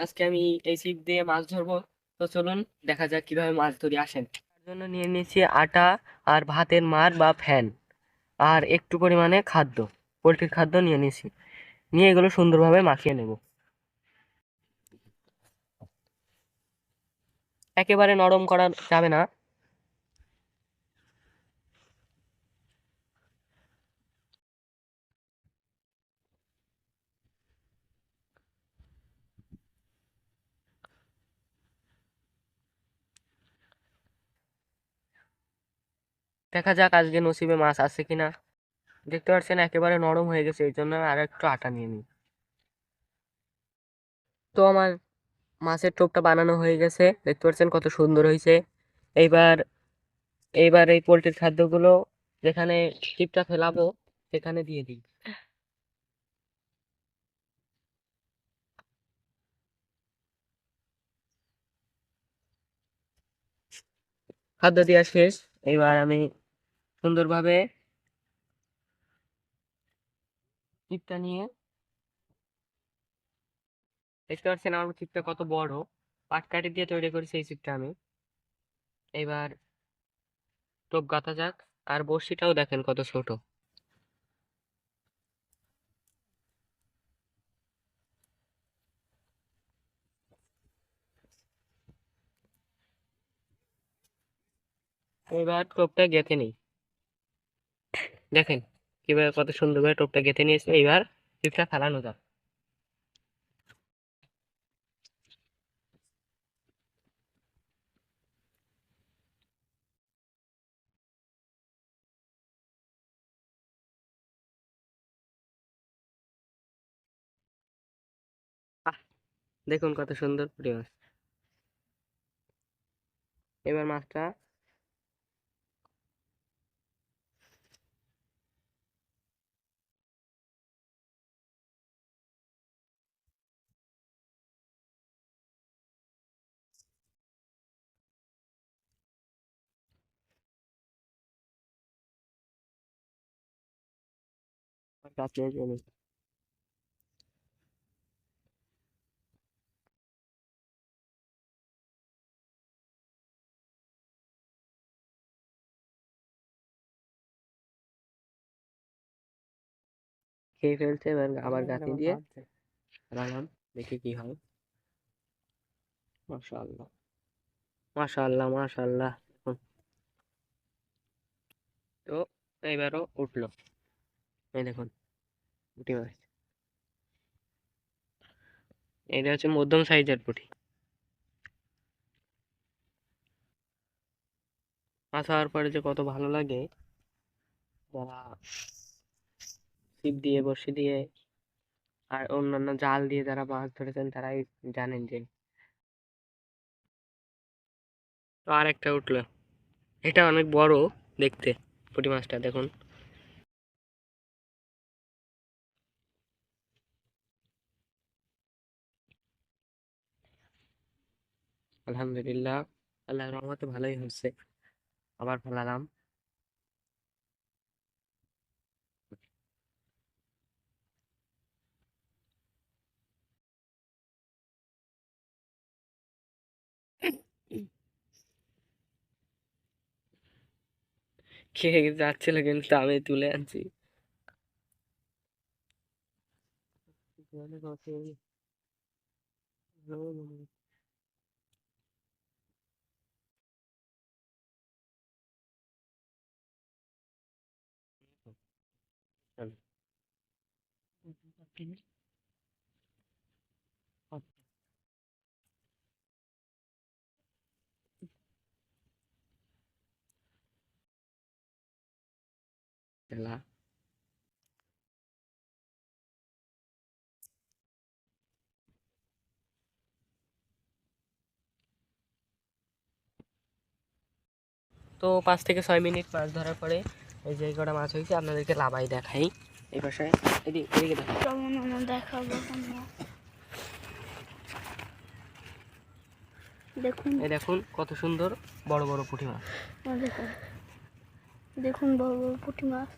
আজকে আমি এই ছিপ দিয়ে মাছ ধরবো। তো চলুন দেখা যাক কিভাবে মাছ ধরি, আসেন। তার জন্য নিয়ে নিয়েছি আটা আর ভাতের মার বা ফ্যান, আর একটু পরিমাণে খাদ্য, পোলট্রির খাদ্য নিয়ে নিয়েছি। নিয়ে এগুলো সুন্দরভাবে মাখিয়ে নেব। একেবারে নরম করা যাবে না। দেখা যাক আজকে নসিবে মাছ আছে কিনা। দেখতে পাচ্ছেন একেবারে নরম হয়ে গেছে, এই জন্য আমি আর একটু আটা নিয়ে নিই। তো আমার মাছের টোপটা বানানো হয়ে গেছে, দেখতে পাচ্ছেন কত সুন্দর হয়েছে। এইবার এইবার এই পোলট্রির খাদ্যগুলো যেখানে টিপটা ফেলাবো সেখানে দিয়ে দিই। খাদ্য দেওয়া শেষ। এবার আমি সুন্দরভাবে টিপটা নিয়ে, দেখতে পাচ্ছেন আমার ছিপটা কত বড়, পাটকাঠি দিয়ে তৈরি করেছি এই ছিপটা আমি। এবার টোপ গাঁথা যাক। আর বড়শিটাও দেখেন কত ছোট। এবার টোপটা গেঁথে নিই। দেখেন কিভাবে কত সুন্দরভাবে টোপটা গেঁথে নিয়েছে। এবার ছিপটা ফেলানো যাক। আহ, দেখুন কত সুন্দর পুঁটি মাছ। এবার মাছটা কাটলে খেয়ে ফেলছে। এবার আবার গাঁথি দিয়ে রাখলাম, দেখি কি হয়। মাশাআল্লাহ, মাশাআল্লাহ, মাশাআল্লাহ। তো এবারও উঠলো, এই দেখুন পুঁটি মাছ। এটা হচ্ছে মধ্যম সাইজের পুঁটি মাছ। হওয়ার পরে যে কত ভালো লাগে। যারা ছিপ দিয়ে, বড়শি দিয়ে আর অন্যান্য জাল দিয়ে যারা মাছ ধরেছেন তারাই জানেন যে। তো আর একটা উঠলো, এটা অনেক বড় দেখতে পুঁটি মাছটা, দেখুন। আলহামদুলিল্লাহ, আল্লাহর রহমতে ভালোই হচ্ছে। আবার ফেলালাম। খেয়ে যাচ্ছিল কিন্তু আমি তুলে আনছি। তো 5 থেকে 6 মিনিট মাছ ধরার পরে এই যে কটা মাছ হয়েছে আপনাদেরকে লাভাই দেখাই। এই পাশে এদিকে দেখাবো। দেখুন, এই দেখুন কত সুন্দর বড় বড় পুঁটি মাছ। দেখুন বড় বড় পুঁটি মাছ।